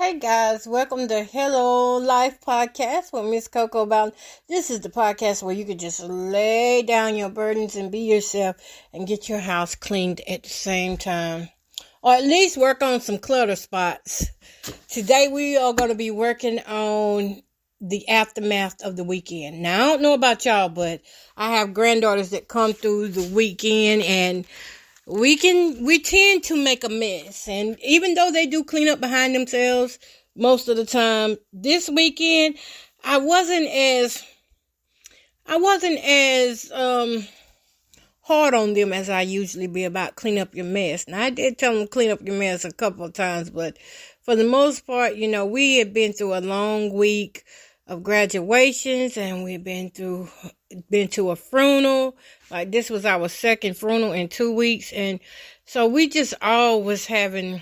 Hey guys, welcome to Hello Life Podcast with Miss Coco Bowden. This is the podcast where you can just lay down your burdens and be yourself and get your house cleaned at the same time. Or at least work on some clutter spots. Today we are going to be working on the aftermath of the weekend. Now I don't know about y'all, but I have granddaughters that come through the weekend and we tend to make a mess. And even though they do clean up behind themselves most of the time, this weekend I wasn't as hard on them as I usually be about clean up your mess. Now I did tell them clean up your mess a couple of times, but for the most part, we had been through a long week of graduations, and we've been to a funeral. Like, this was our second funeral in 2 weeks, and so we just all was having,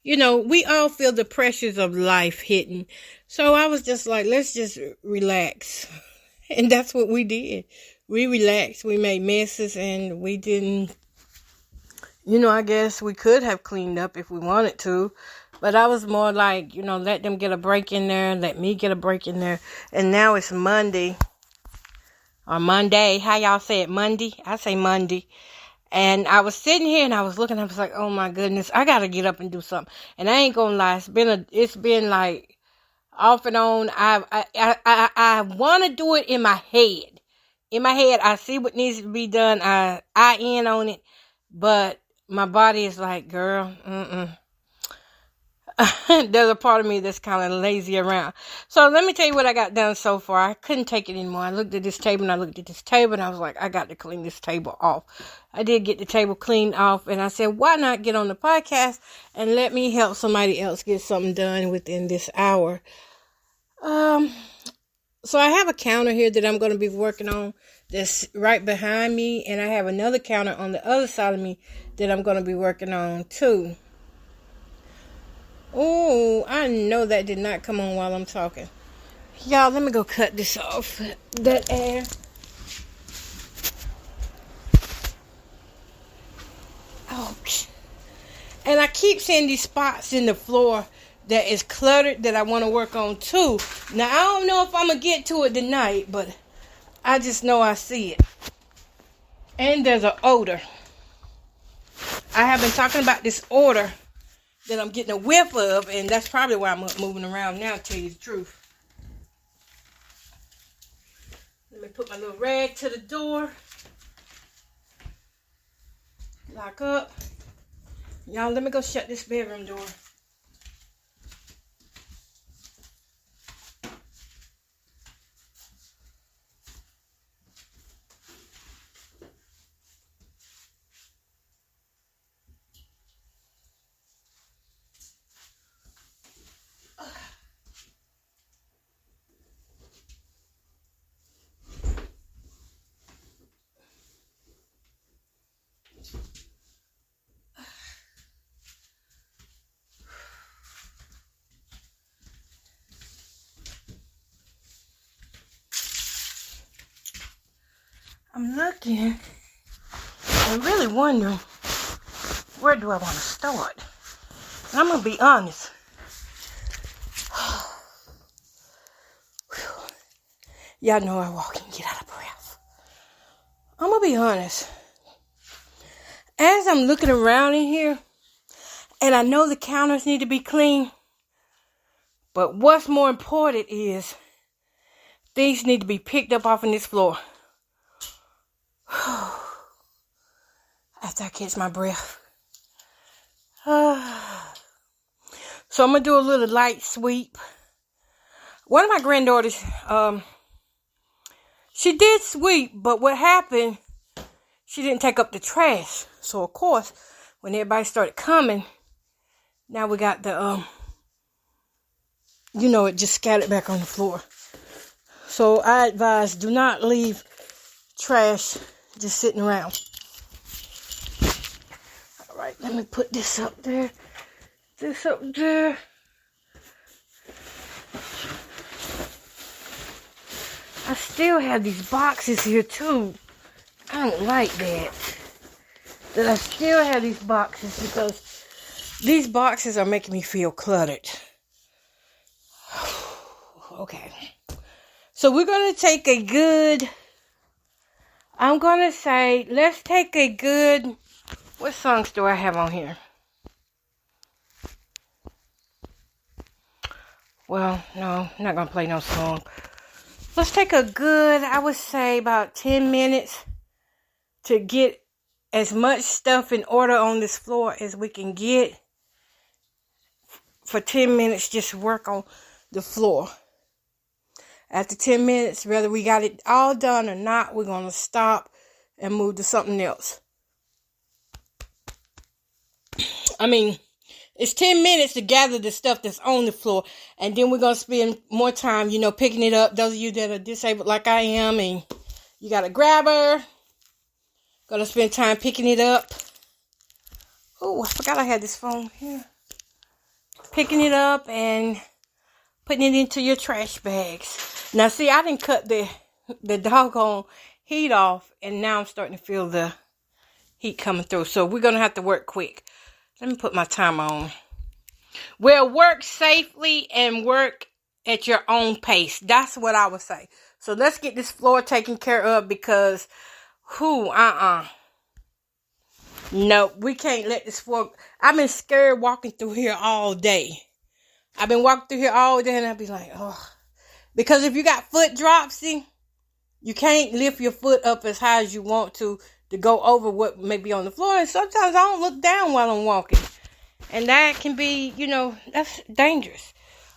we all feel the pressures of life hitting. So I was just like, let's just relax. And that's what we did. We relaxed. We made messes, and we didn't, I guess we could have cleaned up if we wanted to. But I was more like, let them get a break in there. Let me get a break in there. And now it's Monday. Or Monday. How y'all say it? Monday? I say Monday. And I was sitting here and I was looking. I was like, oh my goodness. I got to get up and do something. And I ain't going to lie. It's been like off and on. I want to do it in my head. In my head, I see what needs to be done. I in on it. But my body is like, girl, There's a part of me that's kind of lazy around. So let me tell you what I got done so far. I couldn't take it anymore. I looked at this table and I looked at this table and I was like, I got to clean this table off. I did get the table cleaned off, and I said, why not get on the podcast and let me help somebody else get something done within this hour. So I have a counter here that I'm going to be working on that's right behind me, and I have another counter on the other side of me that I'm going to be working on too. Oh, I know that did not come on while I'm talking. Y'all, let me go cut this off. That air. Ouch. And I keep seeing these spots in the floor that is cluttered that I want to work on too. Now, I don't know if I'm going to get to it tonight, but I just know I see it. And there's an odor. I have been talking about this odor that I'm getting a whiff of, and that's probably why I'm moving around now, to tell you the truth. Let me put my little rag to the door. Lock up. Y'all, let me go shut this bedroom door. I'm looking and really wondering, where do I want to start? And I'm going to be honest. Y'all know I walk and get out of breath. I'm going to be honest. As I'm looking around in here, and I know the counters need to be clean, but what's more important is things need to be picked up off of this floor. After I catch my breath. So I'm going to do a little light sweep. One of my granddaughters, she did sweep, but what happened, she didn't take up the trash. So, of course, when everybody started coming, now we got the, it just scattered back on the floor. So I advise, do not leave trash just sitting around. All right, let me put this up there. This up there. I still have these boxes here too. I don't like that. That I still have these boxes because These boxes are making me feel cluttered. Okay. So we're going to take a good, I'm going to say, let's take a good, what songs do I have on here? Well, no, I'm not going to play no song. Let's take a good, I would say about 10 minutes to get as much stuff in order on this floor as we can get. For 10 minutes, just work on the floor. After 10 minutes, whether we got it all done or not, we're going to stop and move to something else. I mean, it's 10 minutes to gather the stuff that's on the floor. And then we're going to spend more time, picking it up. Those of you that are disabled like I am, and you got a grabber. Going to spend time picking it up. Oh, I forgot I had this phone here. Picking it up and putting it into your trash bags. Now, see, I didn't cut the doggone heat off, and now I'm starting to feel the heat coming through. So we're going to have to work quick. Let me put my timer on. Well, work safely and work at your own pace. That's what I would say. So let's get this floor taken care of because, no, we can't let this floor. I've been scared walking through here all day. I've been walking through here all day and I'll be like, oh. Because if you got foot drops, see, you can't lift your foot up as high as you want to go over what may be on the floor. And sometimes I don't look down while I'm walking. And that can be, that's dangerous.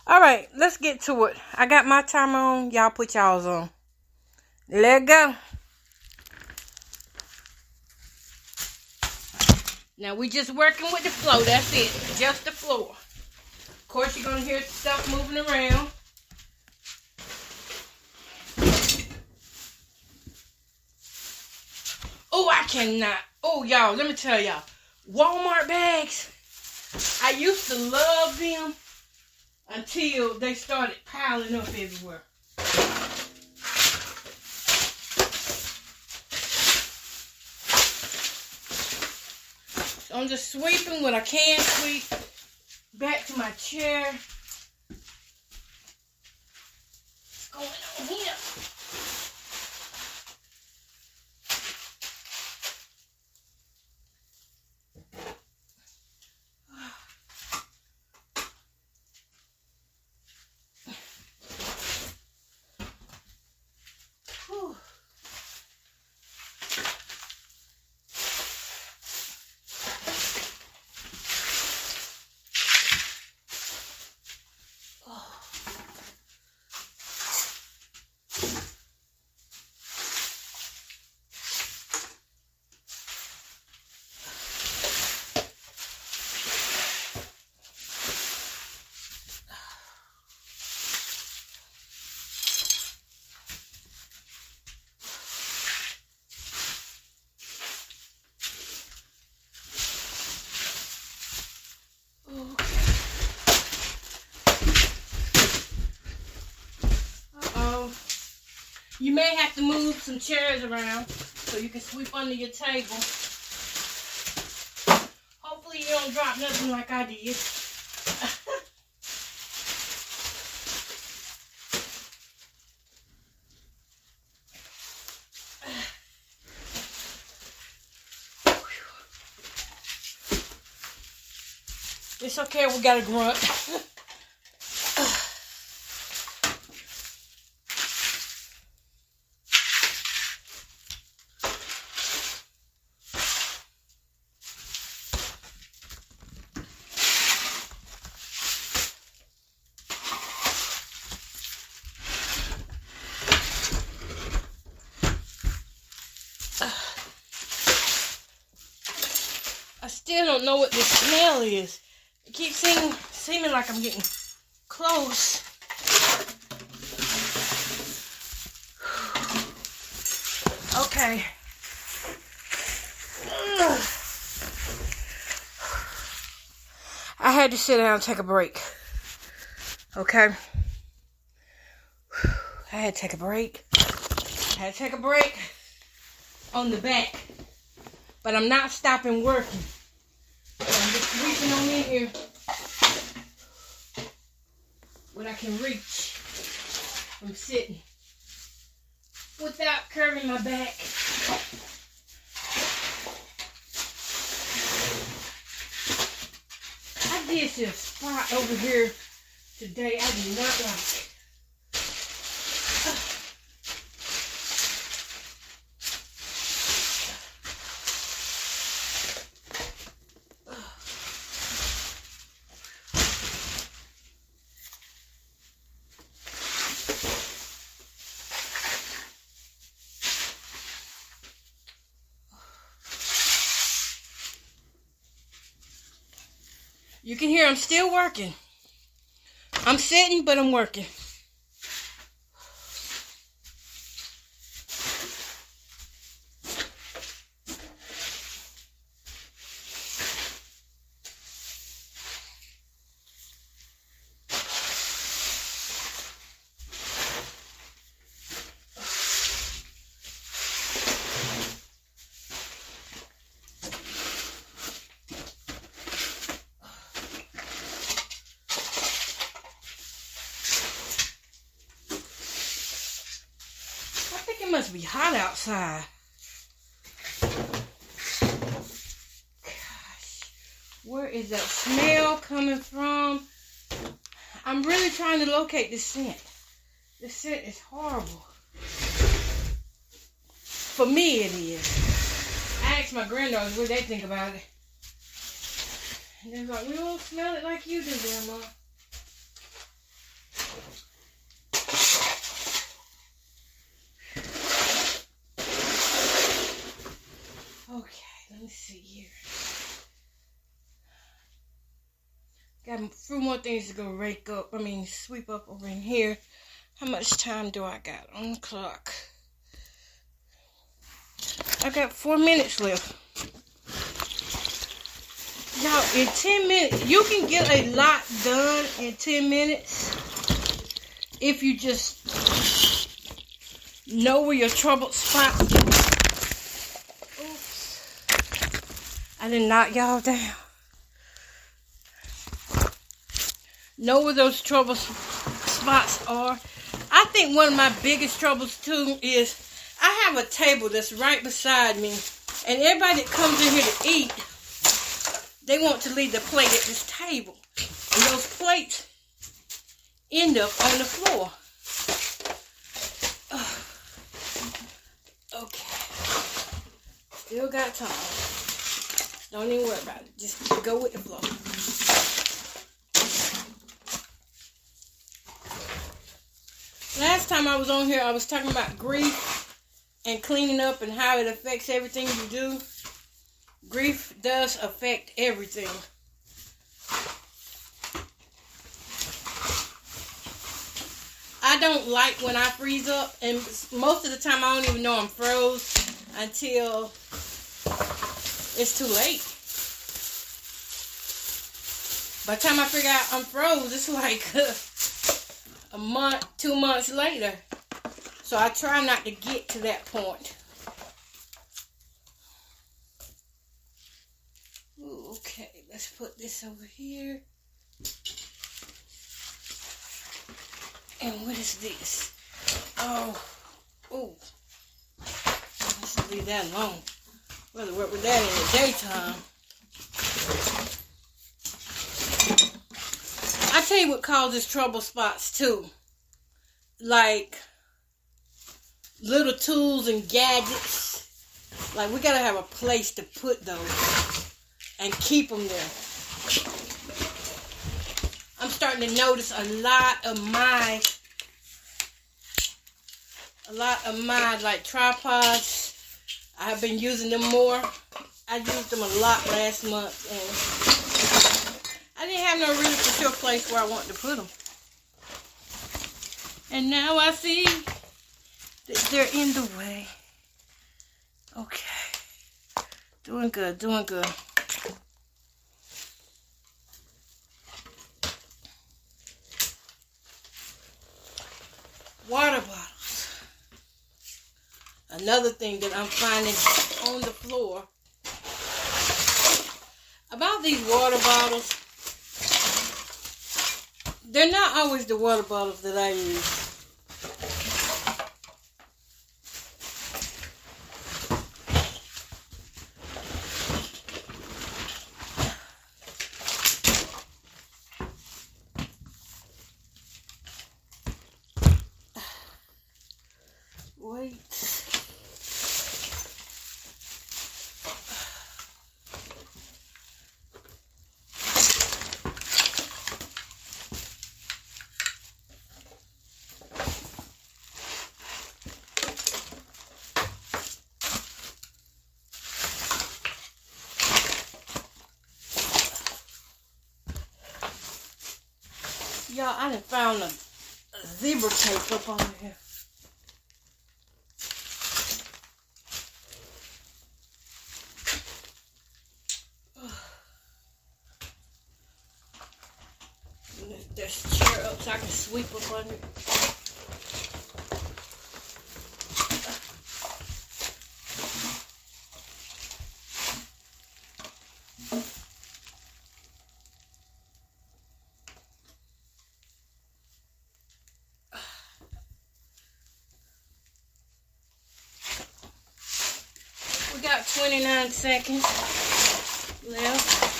All right, let's get to it. I got my timer on. Y'all put y'all's on. Let go. Now we just working with the floor. That's it. Just the floor. Of course, you're going to hear stuff moving around. Oh, I cannot. Oh, y'all, let me tell y'all. Walmart bags. I used to love them until they started piling up everywhere. So I'm just sweeping what I can sweep. Back to my chair. What's going on here? You may have to move some chairs around so you can sweep under your table. Hopefully you don't drop nothing like I did. It's okay, we got a grunt. I still don't know what this smell is. It keeps seeming like I'm getting close. Okay. I had to sit down and take a break. Okay. I had to take a break. I had to take a break on the back. But I'm not stopping working. I'm just creeping on in here what I can reach from sitting without curving my back. I did see a spot over here today I do not like. You can hear I'm still working. I'm sitting, but I'm working. It must be hot outside. Gosh, where is that smell coming from? I'm really trying to locate this scent. This scent is horrible. For me, it is. I asked my granddaughters what they think about it. And they're like, we don't smell it like you do, Grandma. Okay, let me see here. Got a few more things to go sweep up over in here. How much time do I got on the clock? I got 4 minutes left. Now, in 10 minutes, you can get a lot done in 10 minutes if you just know where your trouble spots are. I didn't knock y'all down. Know where those trouble spots are. I think one of my biggest troubles too is I have a table that's right beside me, and everybody that comes in here to eat, they want to leave the plate at this table, and those plates end up on the floor. Okay, still got time. Don't even worry about it. Just go with the flow. Last time I was on here, I was talking about grief and cleaning up and how it affects everything you do. Grief does affect everything. I don't like when I freeze up, and most of the time I don't even know I'm froze until it's too late. By the time I figure out I'm froze, it's like a month, 2 months later. So I try not to get to that point. Ooh, okay, let's put this over here. And what is this? Oh, let's leave that alone. Rather work with that in the daytime. I tell you what causes trouble spots too. Like little tools and gadgets. Like we gotta have a place to put those and keep them there. I'm starting to notice a lot of my like tripods. I've been using them more. I used them a lot last month, and I didn't have no really secure place where I wanted to put them. And now I see that they're in the way. Okay. Doing good, doing good. Water bottles. Another thing that I'm finding on the floor. About these water bottles, they're not always the water bottles that I use. Wait. Y'all, I done found a zebra tape up on here. Lift this chair up so I can sweep up under it. We got 29 seconds left.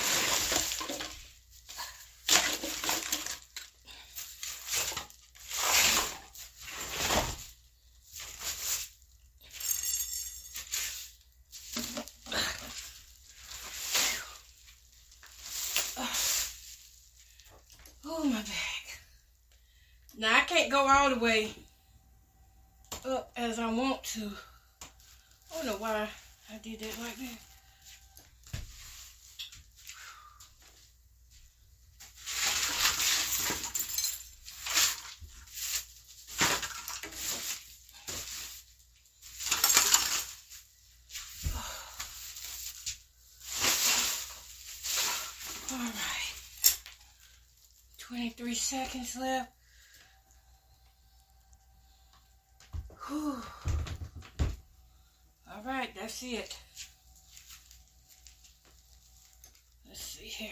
Oh, my back. Now, I can't go all the way up as I want to. I don't know why I did that like that. All right. 23 seconds left. Whew. All right, that's it. Let's see here.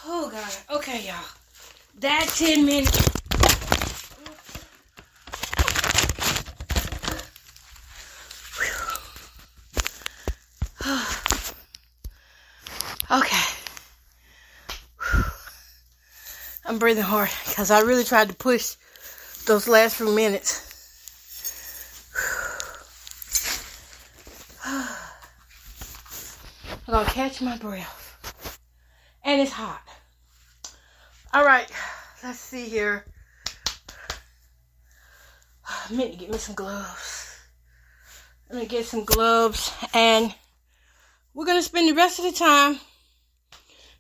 Oh, God. Okay, y'all. That 10 minutes. Okay. I'm breathing hard because I really tried to push those last few minutes. I'm going to catch my breath. And it's hot. All right, let's see here. I meant to get me some gloves. I'm going to get some gloves, and we're going to spend the rest of the time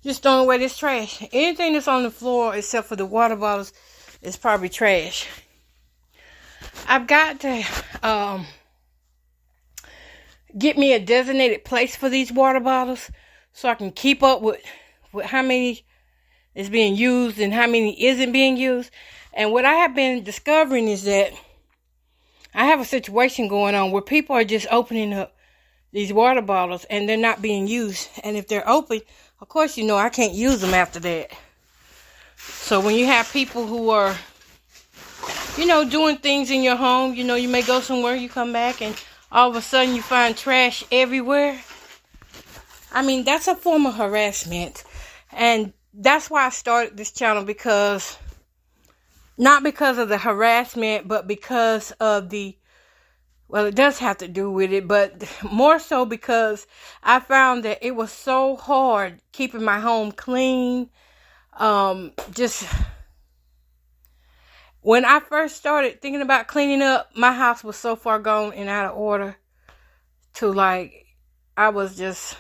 just throwing away this trash. Anything that's on the floor except for the water bottles is probably trash. I've got to get me a designated place for these water bottles so I can keep up with how many is being used and how many isn't being used. And what I have been discovering is that I have a situation going on where people are just opening up these water bottles and they're not being used. And if they're open, of course, you know, I can't use them after that. So when you have people who are, you know, doing things in your home, you know, you may go somewhere, you come back, and all of a sudden you find trash everywhere. I mean, that's a form of harassment. And that's why I started this channel, because not because of the harassment, but because of well, it does have to do with it, but more so because I found that it was so hard keeping my home clean. When I first started thinking about cleaning up, my house was so far gone and out of order to like, I was just,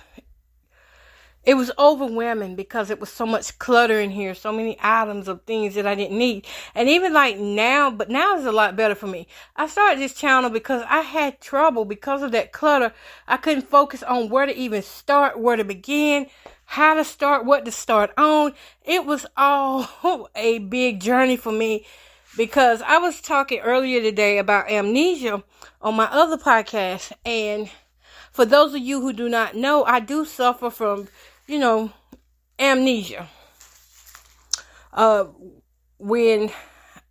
it was overwhelming because it was so much clutter in here, so many items of things that I didn't need. And even like now, but now it's a lot better for me. I started this channel because I had trouble because of that clutter. I couldn't focus on where to even start, where to begin, how to start, what to start on. It was all a big journey for me because I was talking earlier today about amnesia on my other podcast. And for those of you who do not know, I do suffer from, amnesia. When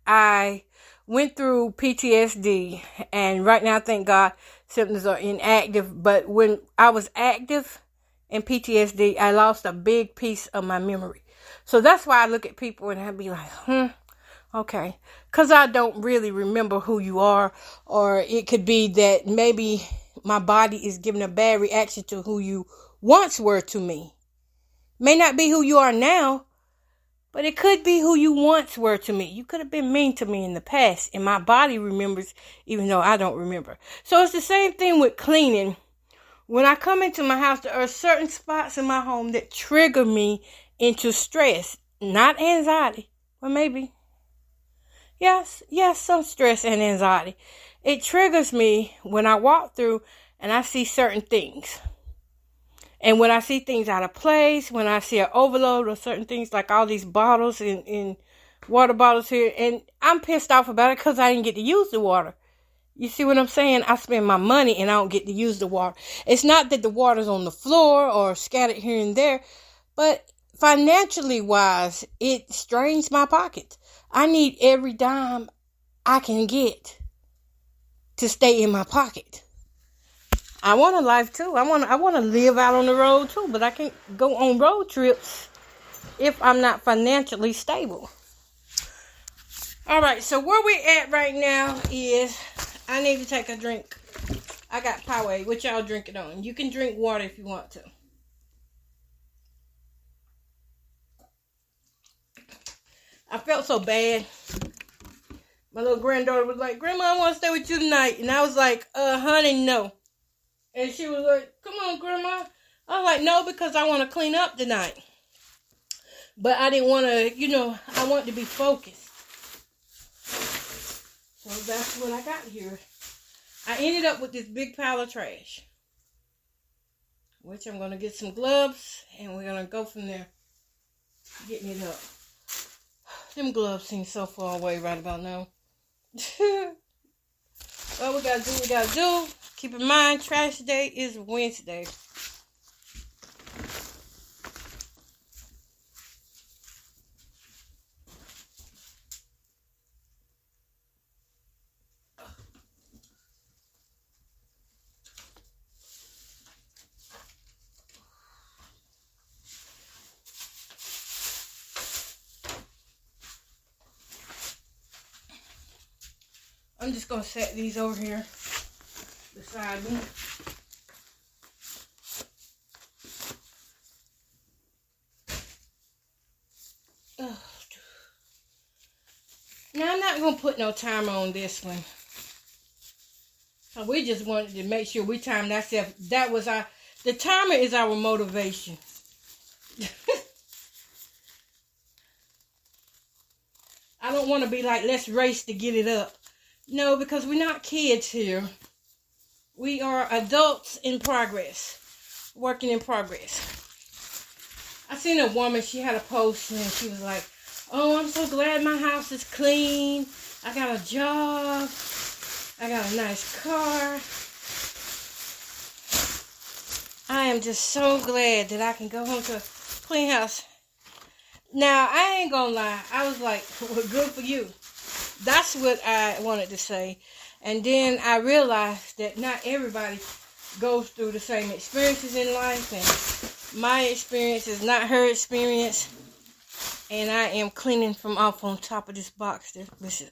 I went through PTSD, and right now, thank God, symptoms are inactive. But when I was active in PTSD, I lost a big piece of my memory. So that's why I look at people and I be like, okay. Because I don't really remember who you are. Or it could be that maybe my body is giving a bad reaction to who you once were to me. May not be who you are now, but it could be who you once were to me. You could have been mean to me in the past, and my body remembers even though I don't remember. So it's the same thing with cleaning. When I come into my house, there are certain spots in my home that trigger me into stress, not anxiety, or maybe, yes, some stress and anxiety. It triggers me when I walk through and I see certain things. And when I see things out of place, when I see an overload of certain things, like all these bottles in water bottles here, and I'm pissed off about it because I didn't get to use the water. You see what I'm saying? I spend my money and I don't get to use the water. It's not that the water's on the floor or scattered here and there, but financially wise, it strains my pocket. I need every dime I can get to stay in my pocket. I want a life too. I want to live out on the road too, but I can't go on road trips if I'm not financially stable. All right, so where we at right now is I need to take a drink. I got Powerade. What y'all drinking on? You can drink water if you want to. I felt so bad. My little granddaughter was like, "Grandma, I want to stay with you tonight." And I was like, honey, no. And she was like, "Come on, Grandma." I was like, "No, because I want to clean up tonight." But I didn't want to, I wanted to be focused. So that's what I got here. I ended up with this big pile of trash, which I'm going to get some gloves, and we're going to go from there, getting it up. Them gloves seem so far away right about now. Well, we got to do. Keep in mind, trash day is Wednesday. I'm just going to set these over here beside me. Now, I'm not going to put no timer on this one. So we just wanted to make sure we timed ourselves. The timer is our motivation. I don't want to be like, let's race to get it up. No, because we're not kids here. We are adults in progress. Working in progress. I seen a woman, she had a post and she was like, "Oh, I'm so glad my house is clean. I got a job. I got a nice car. I am just so glad that I can go home to a clean house." Now, I ain't gonna lie. I was like, well, good for you. That's what I wanted to say. And then I realized that not everybody goes through the same experiences in life. And my experience is not her experience. And I am cleaning from off on top of this box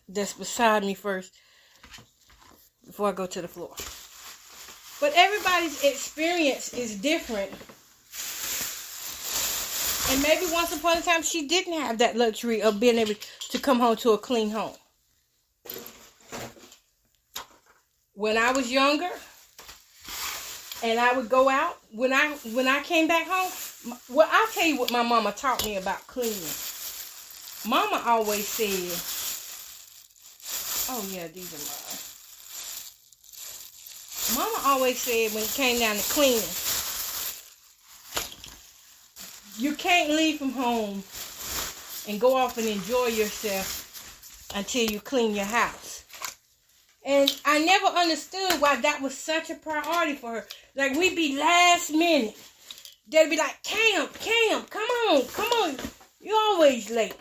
that's beside me first, before I go to the floor. But everybody's experience is different. And maybe once upon a time she didn't have that luxury of being able to come home to a clean home. when I was younger, and I would go out, when I came back home, well, I'll tell you what my mama taught me about cleaning. Mama always said, oh yeah, these are mine. Mama always said when it came down to cleaning, you can't leave from home and go off and enjoy yourself until you clean your house. And I never understood why that was such a priority for her. Like, we'd be last minute. They'd be like, Cam, come on. You're always late.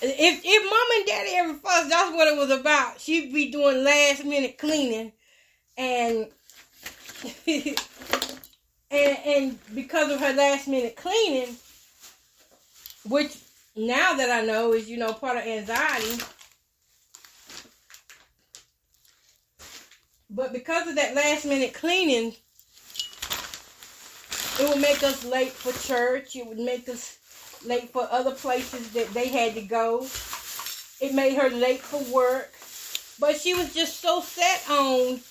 If Mama and Daddy ever fussed, that's what it was about. She'd be doing last minute cleaning. And and because of her last minute cleaning, which now that I know is, part of anxiety. But because of that last minute cleaning, it would make us late for church. It would make us late for other places that they had to go. It made her late for work. But she was just so set on,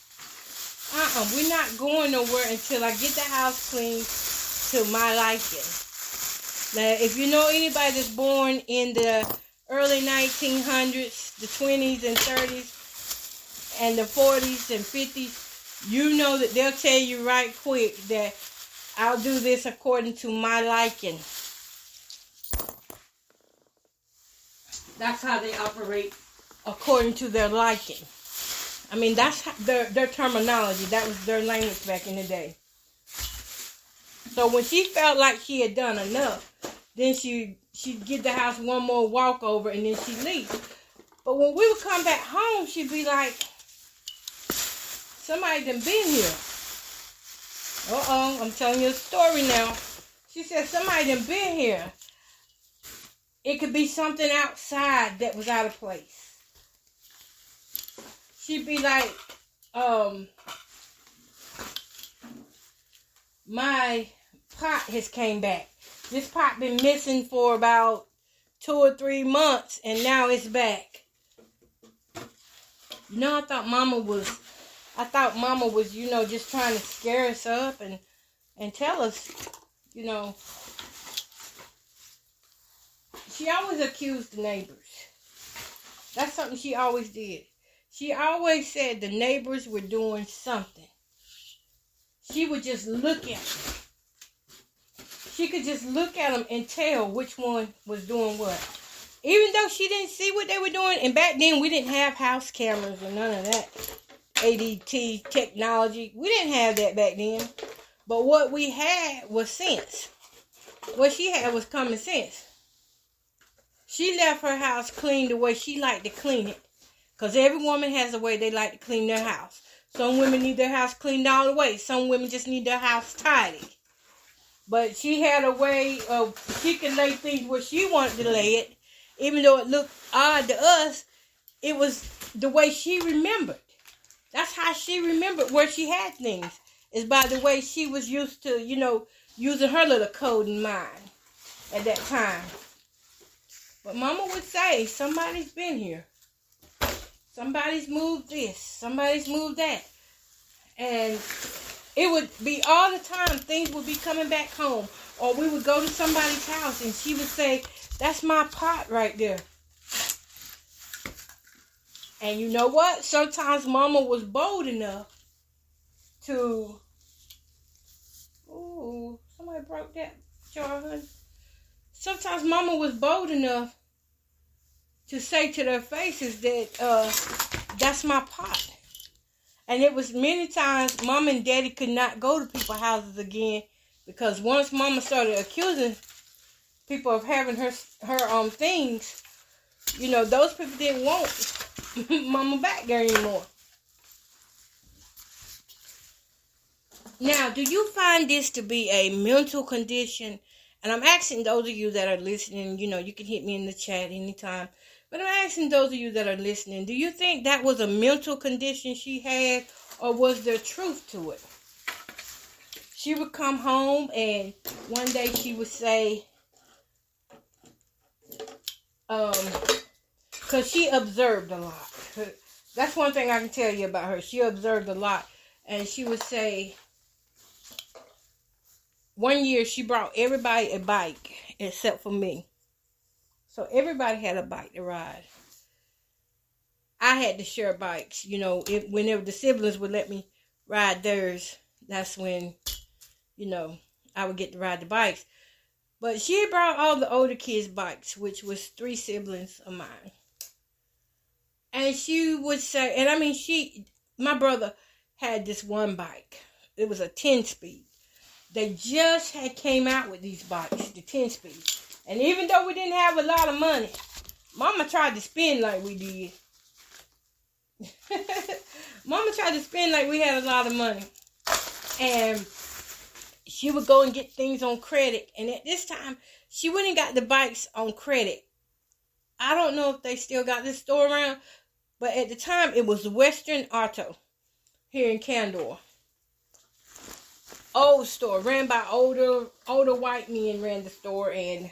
we're not going nowhere until I get the house clean to my liking. Now, if you know anybody that's born in the early 1900s, the 20s and 30s, and the 40s and 50s, you know that they'll tell you right quick that I'll do this according to my liking. That's how they operate, according to their liking. I mean, that's their terminology. That was their language back in the day. So when she felt like she had done enough, then she'd get the house one more walkover and then she'd leave. But when we would come back home, she'd be like, somebody done been here. I'm telling you a story now. She said, somebody done been here. It could be something outside that was out of place. She'd be like, my pot has came back. This pot been missing for about 2 or 3 months, and now it's back. I thought Mama was, just trying to scare us up and tell us, She always accused the neighbors. That's something she always did. She always said the neighbors were doing something. She would just look at them. She could just look at them and tell which one was doing what. Even though she didn't see what they were doing. And back then, we didn't have house cameras or none of that ADT technology. We didn't have that back then. But what we had was sense. What she had was common sense. She left her house clean the way she liked to clean it. Because every woman has a way they like to clean their house. Some women need their house cleaned all the way. Some women just need their house tidy. But she had a way of, she could lay things where she wanted to lay it. Even though it looked odd to us, it was the way she remembered. That's how she remembered where she had things. Is by the way she was used to, using her little code in mind at that time. But Mama would say, somebody's been here. Somebody's moved this. Somebody's moved that. And it would be all the time. Things would be coming back home. Or we would go to somebody's house and she would say, that's my pot right there. And you know what? Sometimes Mama was bold enough to... Ooh, somebody broke that jar, honey. Sometimes Mama was bold enough to say to their faces that that's my pot. And it was many times Mama and Daddy could not go to people's houses again because once Mama started accusing people of having her things, those people didn't want Mama back there anymore. Now, do you find this to be a mental condition? And I'm asking those of you that are listening, you can hit me in the chat anytime. But I'm asking those of you that are listening, do you think that was a mental condition she had, or was there truth to it? She would come home and one day she would say, because she observed a lot. That's one thing I can tell you about her. She observed a lot. And she would say, one year she brought everybody a bike except for me. So everybody had a bike to ride. I had to share bikes. You know, whenever the siblings would let me ride theirs, that's when, you know, I would get to ride the bikes. But she brought all the older kids' bikes, which was 3 siblings of mine. And she would say, and I mean, my brother had this one bike. It was a 10-speed. They just had came out with these bikes, the 10-speed. And even though we didn't have a lot of money, Mama tried to spend like we did. Mama tried to spend like we had a lot of money. And she would go and get things on credit. And at this time, she went and got the bikes on credit. I don't know if they still got this store around, but at the time, it was Western Auto here in Candor. Old store, ran by older white men ran the store, and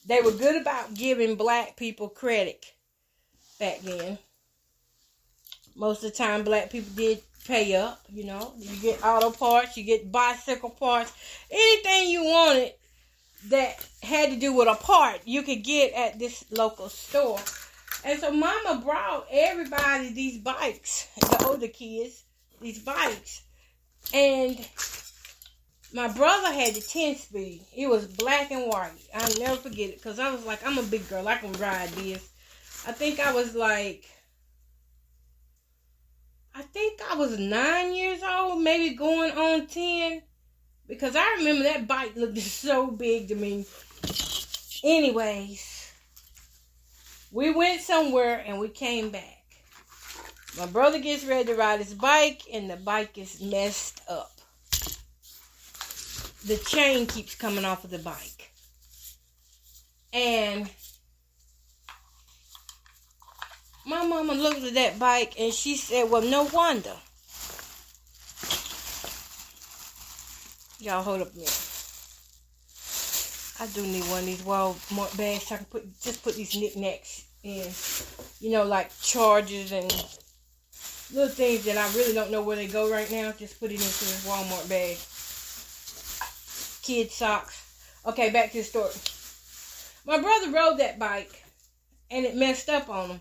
they were good about giving black people credit back then. Most of the time, black people did pay up, you know. You get auto parts, you get bicycle parts, anything you wanted that had to do with a part, you could get at this local store. And so Mama brought everybody these bikes, the older kids, these bikes. And my brother had the 10-speed. It was black and white. I'll never forget it, because I was like, I'm a big girl, I can ride this. I think I was 9 years old, maybe going on 10. Because I remember that bike looked so big to me. Anyways, we went somewhere and we came back. My brother gets ready to ride his bike, and the bike is messed up. The chain keeps coming off of the bike. And my mama looked at that bike and she said, well, no wonder. Y'all hold up a minute. I do need one of these Walmart bags so I can put these knickknacks in. You know, like chargers and little things that I really don't know where they go right now. Just put it into this Walmart bag. Kid socks. Okay, back to the story. My brother rode that bike and it messed up on him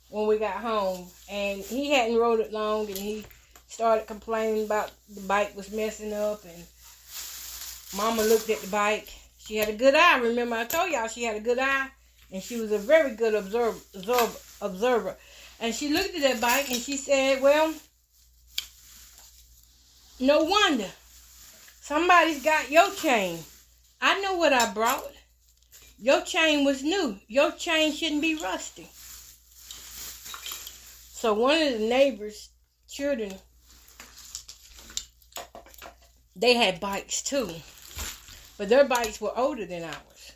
when we got home. And he hadn't rode it long, and he started complaining about the bike was messing up. And Mama looked at the bike. She had a good eye. Remember, I told y'all she had a good eye. And she was a very good observer. And she looked at that bike and she said, well, no wonder. Somebody's got your chain. I know what I brought. Your chain was new. Your chain shouldn't be rusty. So one of the neighbors' children, they had bikes too. But their bikes were older than ours.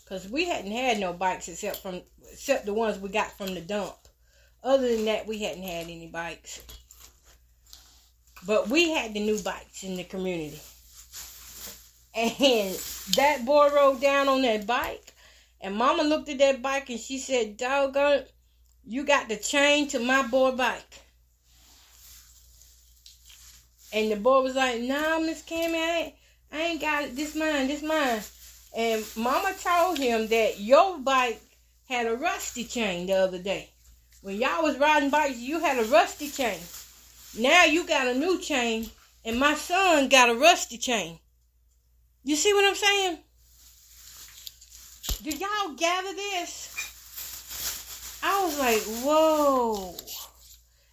Because we hadn't had no bikes except the ones we got from the dump. Other than that, we hadn't had any bikes. But we had the new bikes in the community. And that boy rode down on that bike. And Mama looked at that bike and she said, doggone it, you got the chain to my boy bike. And the boy was like, no, Miss Cammy, I ain't got it. This mine. And Mama told him that your bike had a rusty chain the other day. When y'all was riding bikes, you had a rusty chain. Now you got a new chain, and my son got a rusty chain. You see what I'm saying? Do y'all gather this? I was like, whoa.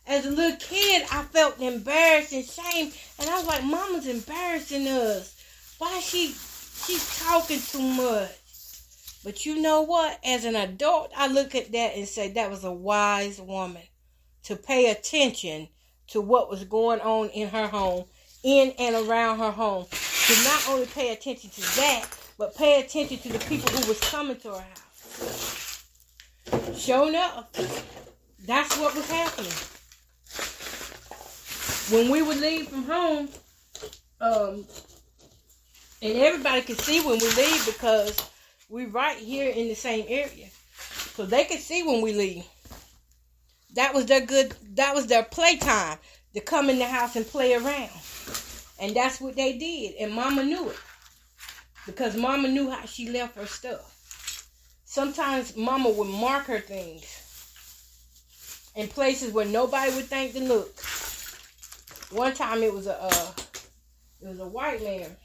As a little kid, I felt embarrassed and shame. And I was like, Mama's embarrassing us. Why she's talking too much? But you know what? As an adult, I look at that and say that was a wise woman to pay attention to what was going on in her home, in and around her home. To not only pay attention to that, but pay attention to the people who was coming to her house. Sure enough, that's what was happening. When we would leave from home, and everybody could see when we leave because we right here in the same area. So they could see when we leave. That was their playtime, to come in the house and play around. And that's what they did. And Mama knew it. Because Mama knew how she left her stuff. Sometimes Mama would mark her things in places where nobody would think to look. One time it was a white man.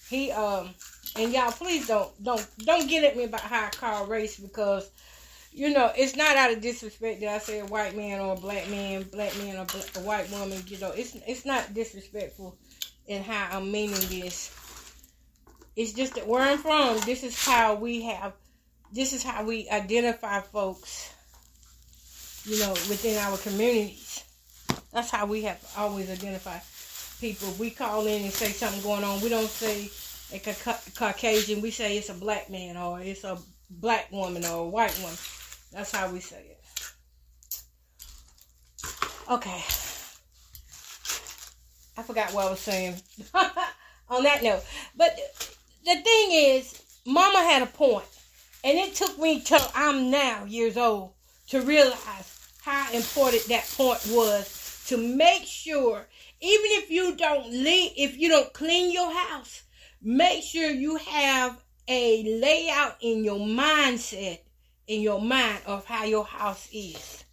He and y'all please don't get at me about how I call race, because it's not out of disrespect that I say a white man or a black man or a white woman. It's not disrespectful in how I'm meaning this. It's just that where I'm from, this is how we identify folks, within our communities. That's how we have always identified people. We call in and say something going on. We don't say a Caucasian. We say it's a black man, or it's a black woman, or a white woman. That's how we say it. Okay. I forgot what I was saying on that note. But the thing is, Mama had a point. And it took me till I'm now years old to realize how important that point was, to make sure, even if you don't clean your house, make sure you have a layout in your mindset, in your mind, of how your house is.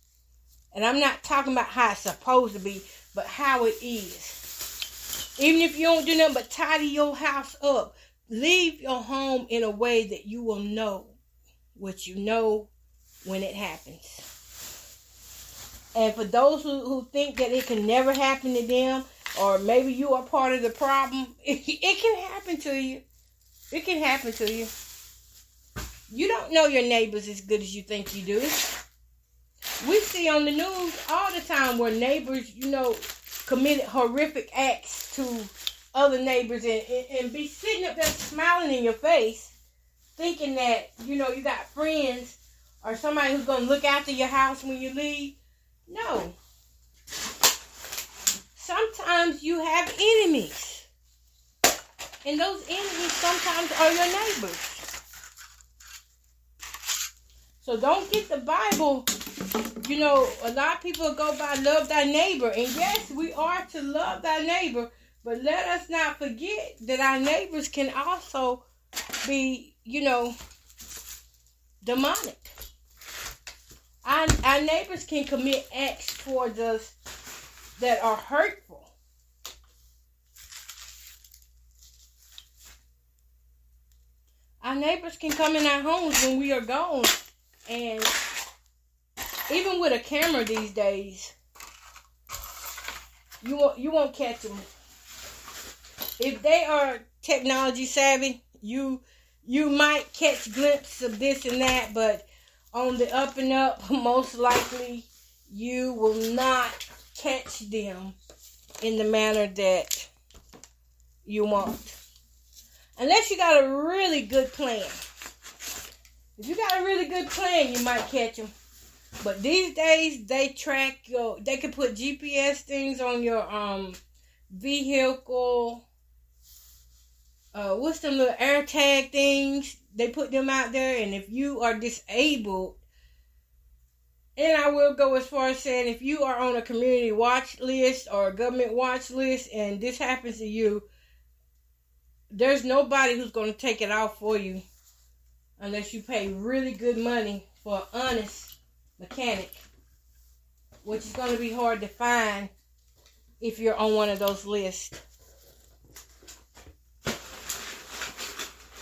And I'm not talking about how it's supposed to be, but how it is. Even if you don't do nothing but tidy your house up, leave your home in a way that you will know what you know when it happens. And for those who think that it can never happen to them, or maybe you are part of the problem, it can happen to you. It can happen to you. You don't know your neighbors as good as you think you do. We see on the news all the time where neighbors, committed horrific acts to other neighbors, and be sitting up there smiling in your face, thinking that, you got friends or somebody who's going to look after your house when you leave. No. Sometimes you have enemies. And those enemies sometimes are your neighbors. So don't get the Bible. A lot of people go by love thy neighbor. And yes, we are to love thy neighbor. But let us not forget that our neighbors can also be, demonic. Our neighbors can commit acts towards us that are hurtful. Our neighbors can come in our homes when we are gone. And even with a camera these days, you won't catch them. If they are technology savvy, you might catch glimpses of this and that, but on the up and up, most likely you will not catch them in the manner that you want. Unless you got a really good plan. If you got a really good plan, you might catch them. But these days, they can put GPS things on your vehicle. What's them little air tag things? They put them out there, and if you are disabled, and I will go as far as saying, if you are on a community watch list or a government watch list, and this happens to you, there's nobody who's going to take it off for you unless you pay really good money for an honest mechanic, which is going to be hard to find if you're on one of those lists.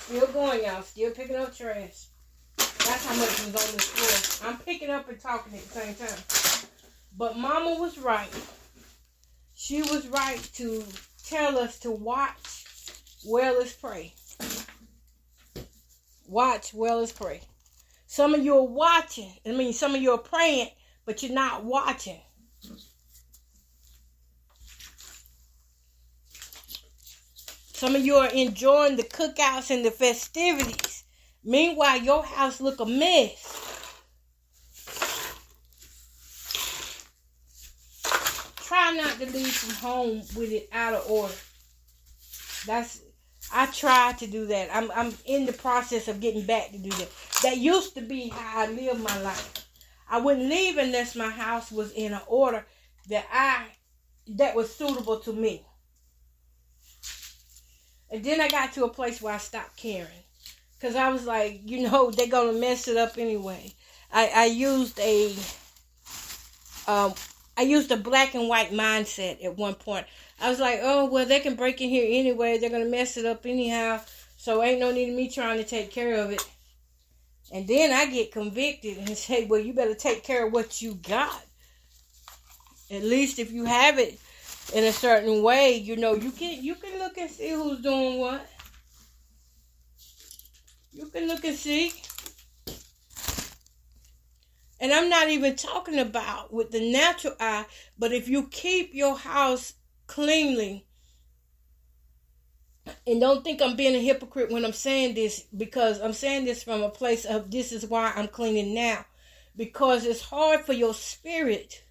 Still going, y'all. Still picking up trash. That's how much was on this floor. I'm picking up and talking at the same time. But Mama was right. She was right to tell us to watch well as pray. Watch well as pray. Some of you are watching. Some of you are praying, but you're not watching. Some of you are enjoying the cookouts and the festivities. Meanwhile, your house look a mess. Try not to leave from home with it out of order. I try to do that. I'm in the process of getting back to do that. That used to be how I lived my life. I wouldn't leave unless my house was in an order that was suitable to me. And then I got to a place where I stopped caring. Because I was like, they're going to mess it up anyway. I used a black and white mindset at one point. I was like, oh, well, they can break in here anyway. They're going to mess it up anyhow. So ain't no need of me trying to take care of it. And then I get convicted and say, well, you better take care of what you got. At least if you have it in a certain way, you can look and see who's doing what. You can look and see. And I'm not even talking about with the natural eye, but if you keep your house cleanly, and don't think I'm being a hypocrite when I'm saying this, because I'm saying this from a place of this is why I'm cleaning now. Because it's hard for your spirit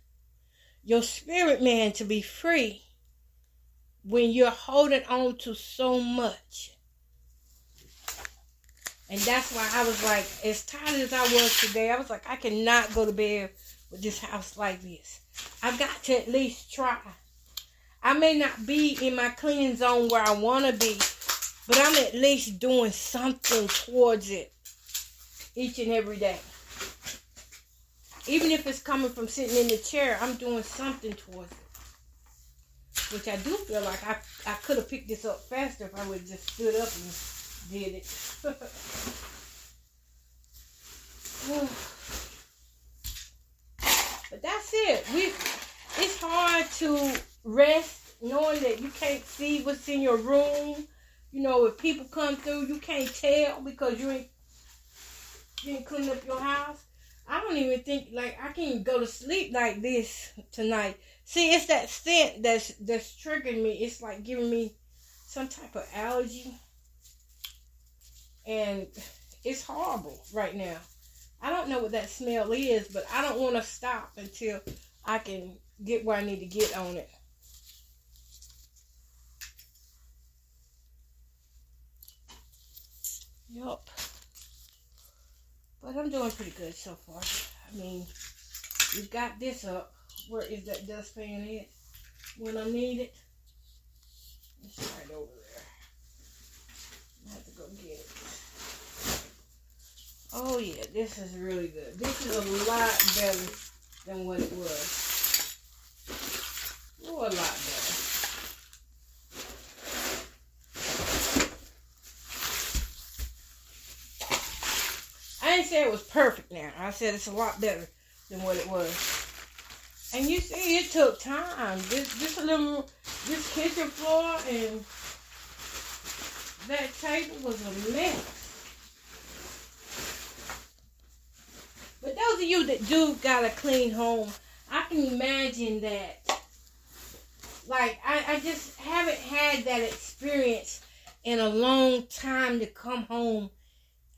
man to be free when you're holding on to so much. And that's why I was like, as tired as I was today, I was like, I cannot go to bed with this house like this. I got to at least try. I may not be in my cleaning zone where I want to be, but I'm at least doing something towards it each and every day. Even if it's coming from sitting in the chair, I'm doing something towards it. Which I do feel like I could have picked this up faster if I would have just stood up and did it. But that's it. It's hard to rest knowing that you can't see what's in your room. If people come through, you can't tell because you ain't cleaned up your house. I don't even think I can go to sleep like this tonight. See, it's that scent that's triggering me. It's like giving me some type of allergy. And it's horrible right now. I don't know what that smell is, but I don't want to stop until I can get where I need to get on it. Yup. But I'm doing pretty good so far. I mean, we got this up. Where is that dustpan at? When I need it. It's right over there. I have to go get it. Oh yeah, this is really good. This is a lot better than what it was. Oh, a lot better. I didn't say it was perfect now. I said it's a lot better than what it was. And you see, it took time. This kitchen floor and that table was a mess. But those of you that do got a clean home, I can imagine that. I just haven't had that experience in a long time to come home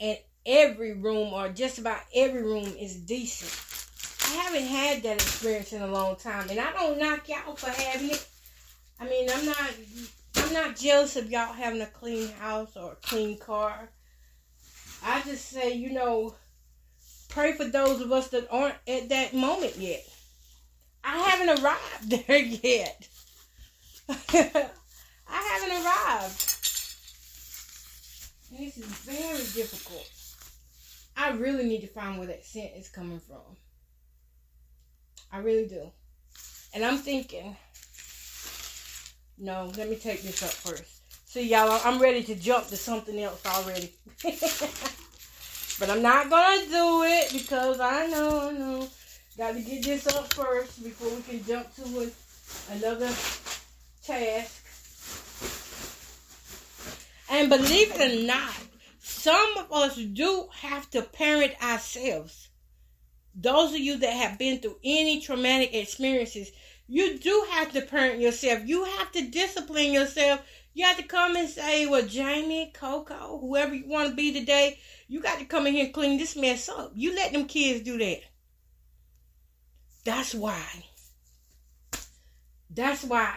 and every room or just about every room is decent. I haven't had that experience in a long time, and I don't knock y'all for having it. I mean, I'm not jealous of y'all having a clean house or a clean car. I just say, pray for those of us that aren't at that moment yet. I haven't arrived there yet. I haven't arrived. And this is very difficult. I really need to find where that scent is coming from. I really do. And I'm thinking, no, let me take this up first. See, y'all, I'm ready to jump to something else already. But I'm not going to do it because I know. Got to get this up first before we can jump to another task. And believe it or not, some of us do have to parent ourselves. Those of you that have been through any traumatic experiences, you do have to parent yourself. You have to discipline yourself. You have to come and say, well, Jamie, Coco, whoever you want to be today, you got to come in here and clean this mess up. You let them kids do that. That's why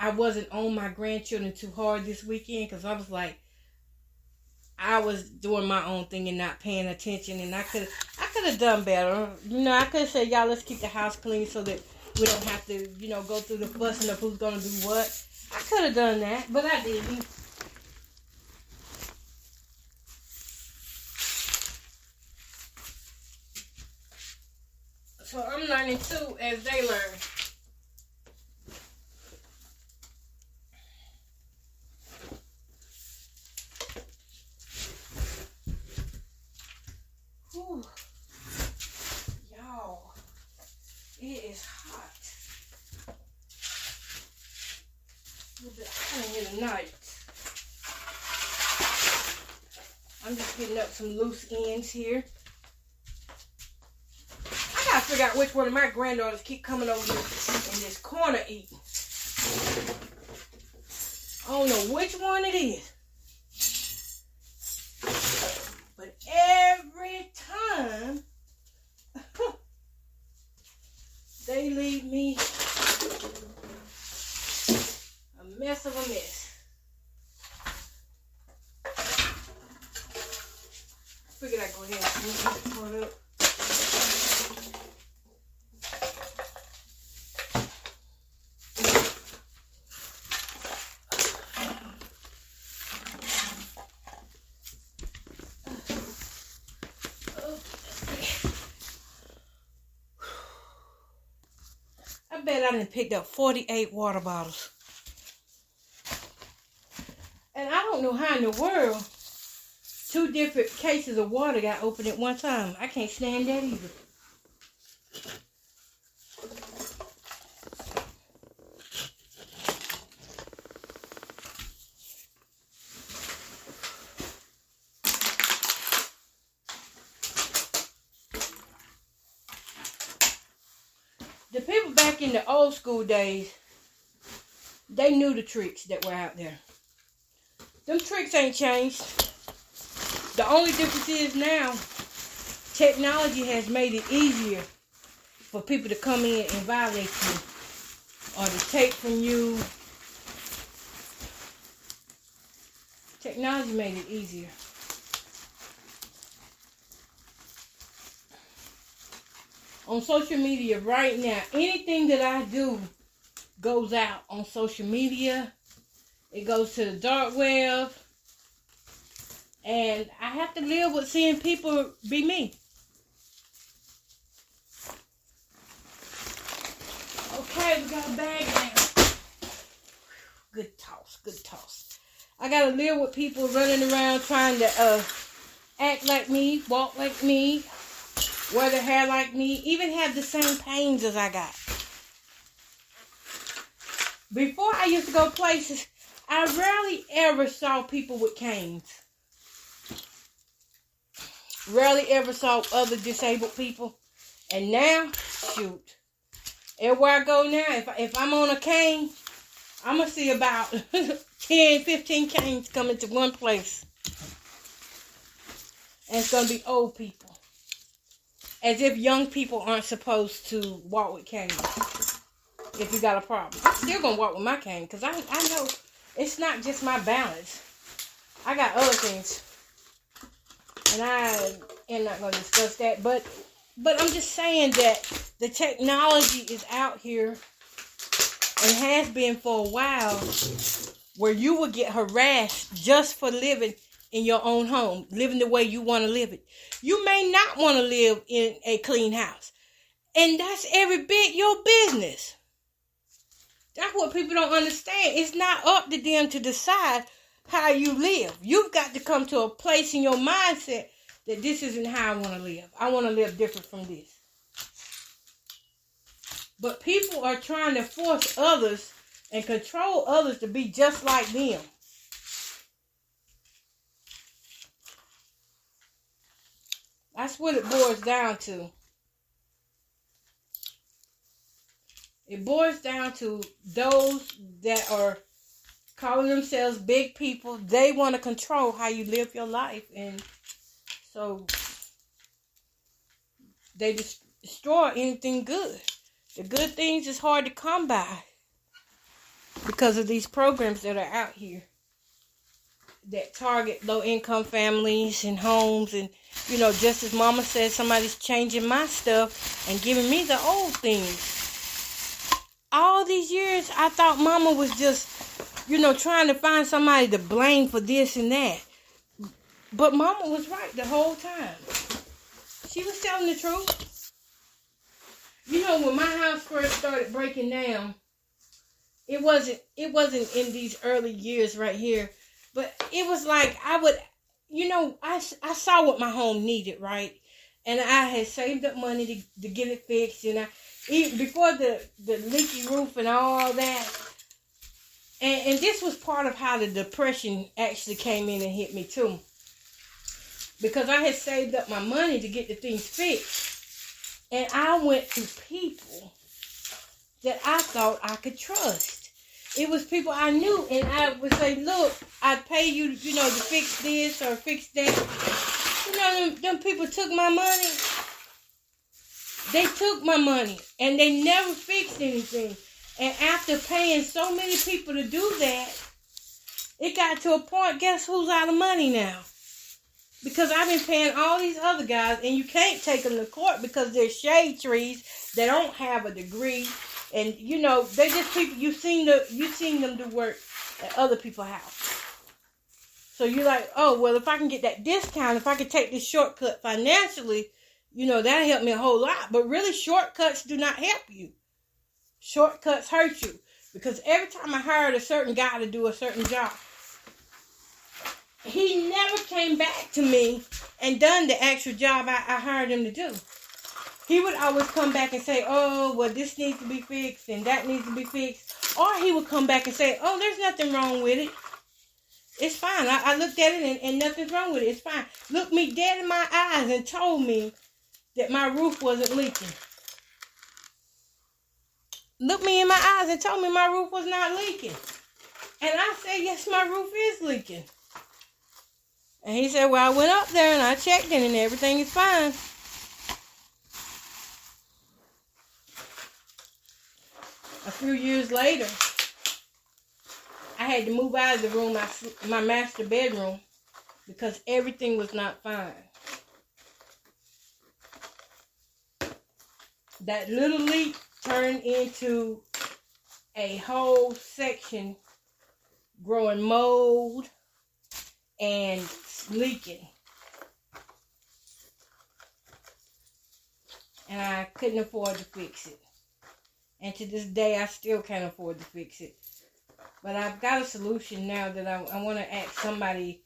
I wasn't on my grandchildren too hard this weekend, because I was like, I was doing my own thing and not paying attention, and I could have done better. I could have said, y'all, let's keep the house clean so that we don't have to, go through the fussing of who's going to do what. I could have done that, but I didn't. So I'm learning too as they learn. Whew. Y'all, it is hot. A little bit hot in here tonight. I'm just getting up some loose ends here. I gotta figure out which one of my granddaughters keep coming over here in this corner eating. I don't know which one it is. But every time they leave me a mess of a mess. I figured I'd go ahead and move this part up. I bet I done picked up 48 water bottles. And I don't know how in the world 2 different cases of water got opened at one time. I can't stand that either. The people back in the old school days, they knew the tricks that were out there. Them tricks ain't changed. The only difference is now, technology has made it easier for people to come in and violate you or to take from you. Technology made it easier. On social media right now, anything that I do goes out on social media. It goes to the dark web. And I have to live with seeing people be me. Okay, we got a bag now. Good toss, good toss. I gotta live with people running around trying to act like me, walk like me, wear their hair like me, even have the same pains as I got. Before I used to go places, I rarely ever saw people with canes. Rarely ever saw other disabled people. And now, shoot. Everywhere I go now, if I'm on a cane, I'm going to see about 10, 15 canes coming to one place. And it's going to be old people. As if young people aren't supposed to walk with canes. If you got a problem. I'm still going to walk with my cane. Because I know it's not just my balance. I got other things. And I am not going to discuss that. But I'm just saying that the technology is out here. And has been for a while. Where you will get harassed just for living in your own home, living the way you want to live it. You may not want to live in a clean house. And that's every bit your business. That's what people don't understand. It's not up to them to decide how you live. You've got to come to a place in your mindset that this isn't how I want to live. I want to live different from this. But people are trying to force others and control others to be just like them. That's what it boils down to. It boils down to those that are calling themselves big people. They want to control how you live your life. And so they destroy anything good. The good things is hard to come by because of these programs that are out here that target low-income families and homes and You know, just as Mama said, somebody's changing my stuff and giving me the old things. All these years, I thought Mama was just, you know, trying to find somebody to blame for this and that. But Mama was right the whole time. She was telling the truth. You know, when my house first started breaking down, it wasn't in these early years right here, but it was like I would, you know, I saw what my home needed, right? And I had saved up money to get it fixed, and even before the leaky roof and all that. And this was part of how the depression actually came in and hit me too. Because I had saved up my money to get the things fixed. And I went to people that I thought I could trust. It was people I knew, and I would say, look, I'd pay you, you know, to fix this or fix that. You know, them people took my money. They took my money, and they never fixed anything. And after paying so many people to do that, it got to a point, guess who's out of money now? Because I've been paying all these other guys, and you can't take them to court because they're shade trees. They don't have a degree, and you know they're just people. You've seen them do work at other people's house. So you're like, oh well, if I can get that discount, if I can take this shortcut financially, you know that'll help me a whole lot. But really, shortcuts do not help you. Shortcuts hurt you because every time I hired a certain guy to do a certain job, he never came back to me and done the actual job I hired him to do. He would always come back and say, oh, well, this needs to be fixed and that needs to be fixed. Or he would come back and say, oh, there's nothing wrong with it. It's fine. I looked at it and nothing's wrong with it. It's fine. Looked me dead in my eyes and told me that my roof wasn't leaking. Looked me in my eyes and told me my roof was not leaking. And I said, yes, my roof is leaking. And he said, well, I went up there and I checked it and everything is fine. A few years later, I had to move out of the room, my master bedroom, because everything was not fine. That little leak turned into a whole section growing mold and leaking. And I couldn't afford to fix it. And to this day, I still can't afford to fix it. But I've got a solution now that I want to ask somebody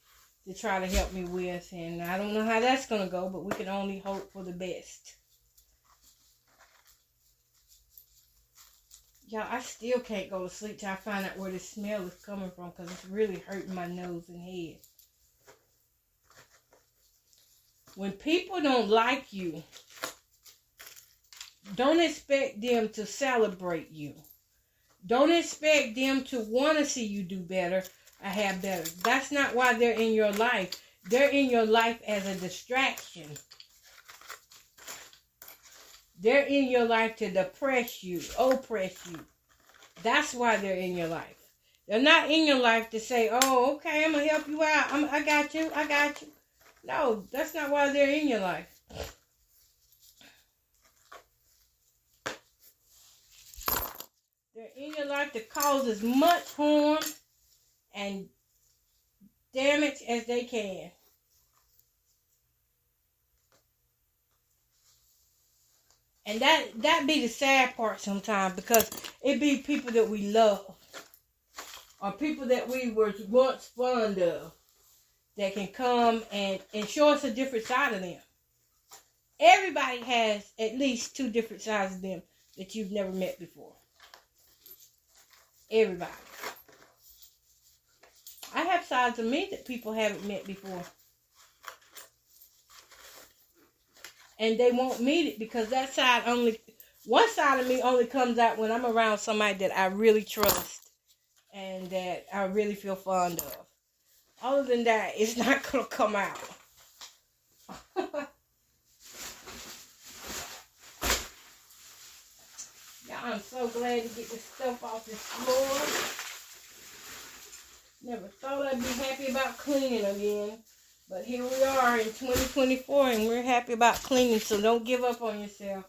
to try to help me with. And I don't know how that's going to go, but we can only hope for the best. Y'all, I still can't go to sleep till I find out where this smell is coming from because it's really hurting my nose and head. When people don't like you, don't expect them to celebrate you. Don't expect them to want to see you do better or have better. That's not why they're in your life. They're in your life as a distraction. They're in your life to depress you, oppress you. That's why they're in your life. They're not in your life to say, oh, okay, I'm going to help you out. I got you. No, that's not why they're in your life. They're in your life to cause as much harm and damage as they can. And that be the sad part sometimes, because it be people that we love or people that we were once fond of that can come and show us a different side of them. Everybody has at least two different sides of them that you've never met before. Everybody. I have sides of me that people haven't met before. And they won't meet it because that side one side of me only comes out when I'm around somebody that I really trust and that I really feel fond of. Other than that, it's not going to come out. Y'all, I'm so glad to get this stuff off this floor. Never thought I'd be happy about cleaning again. But here we are in 2024, and we're happy about cleaning, so don't give up on yourself.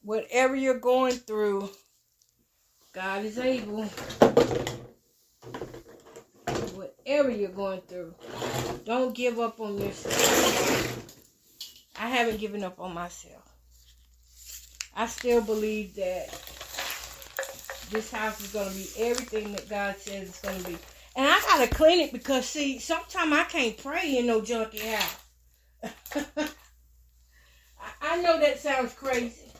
Whatever you're going through, God is able. Whatever you're going through, don't give up on yourself. I haven't given up on myself. I still believe that this house is going to be everything that God says it's going to be. And I got to clean it because, see, sometimes I can't pray in no junky house. I know that sounds crazy.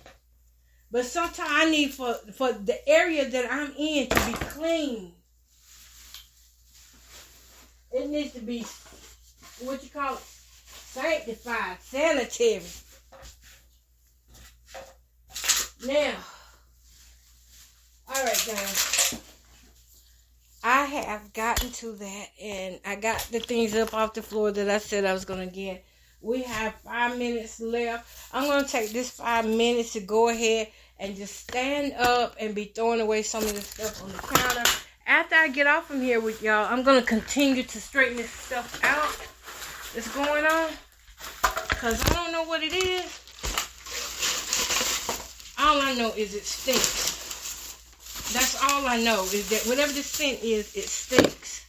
But sometimes I need for the area that I'm in to be clean. It needs to be, what you call it, sanctified, sanitary. Now, all right, guys. I have gotten to that, and I got the things up off the floor that I said I was going to get. We have 5 minutes left. I'm going to take this 5 minutes to go ahead and just stand up and be throwing away some of the stuff on the counter. After I get off from here with y'all, I'm going to continue to straighten this stuff out that's going on, because I don't know what it is. All I know is it stinks. That's all I know, is that whatever the scent is, it stinks.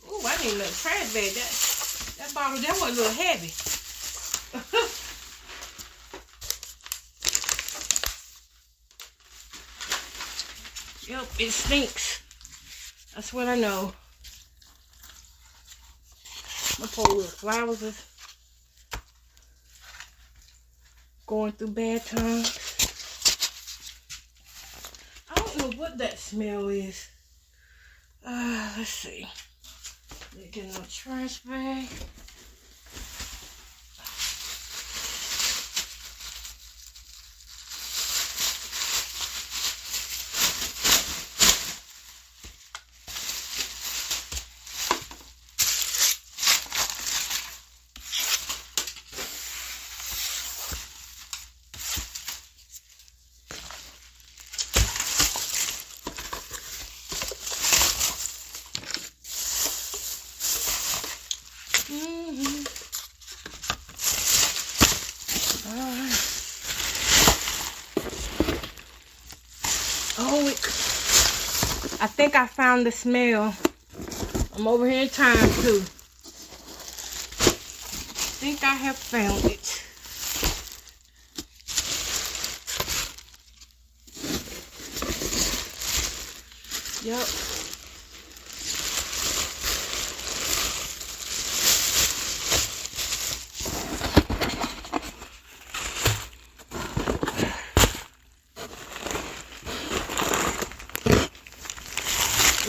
Ooh, I need another trash bag. That bottle, that was a little heavy. Yep, it stinks. That's what I know. My poor little flowers is going through bad times. I don't know what that smell is. Let's see. Get no trash bag. I think I found the smell. I'm over here in time too. I think I have found it. Yep.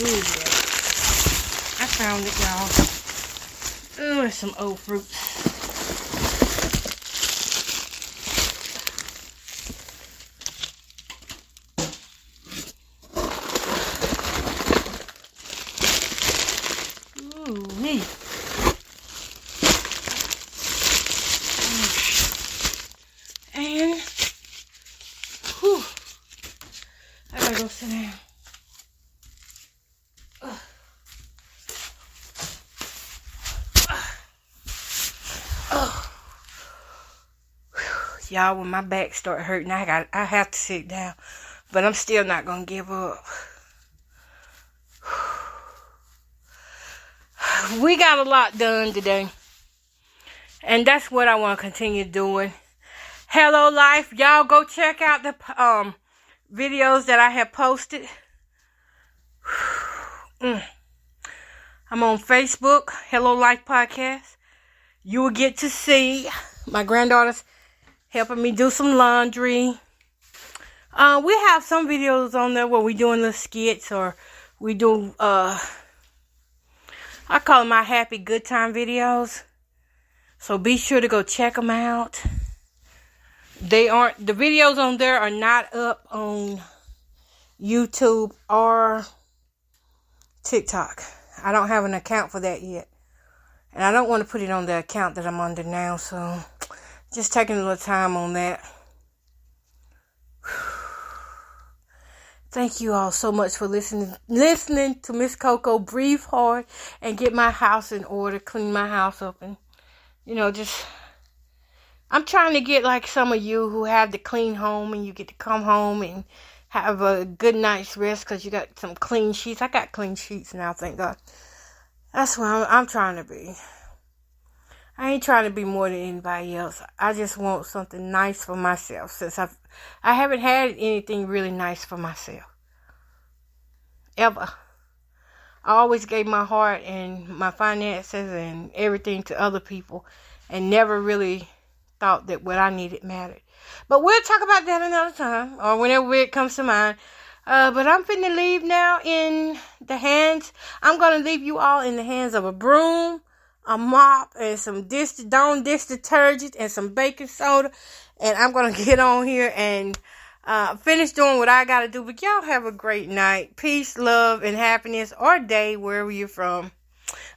Ooh, yeah. I found it, y'all. Ooh, there's some old fruits. Ooh, wee. And, whew, I gotta go sit down. Y'all, when my back start hurting, I have to sit down. But I'm still not gonna give up. We got a lot done today. And that's what I want to continue doing. Hello Life. Y'all go check out the videos that I have posted. I'm on Facebook, Hello Life Podcast. You will get to see my granddaughter's helping me do some laundry. We have some videos on there where we doing little skits, or we do, I call them my happy good time videos. So be sure to go check them out. The videos on there are not up on YouTube or TikTok. I don't have an account for that yet. And I don't want to put it on the account that I'm under now, so just taking a little time on that. Thank you all so much for listening to Miss Coco breathe hard and get my house in order, clean my house up, and just I'm trying to get like some of you who have the clean home and you get to come home and have a good night's rest because you got some clean sheets. I got clean sheets now, thank God. That's what I'm trying to be. I ain't trying to be more than anybody else. I just want something nice for myself since I haven't had anything really nice for myself. Ever. I always gave my heart and my finances and everything to other people and never really thought that what I needed mattered. But we'll talk about that another time or whenever it comes to mind. But I'm finna leave now I'm going to leave you all in the hands of a broom, a mop, and some dish detergent and some baking soda. And I'm going to get on here and finish doing what I got to do. But y'all have a great night. Peace, love, and happiness, or day, wherever you're from.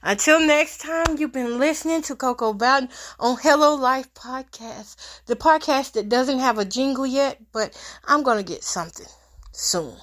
Until next time, you've been listening to Coco Bowden on Hello Life Podcast. The podcast that doesn't have a jingle yet, but I'm going to get something soon.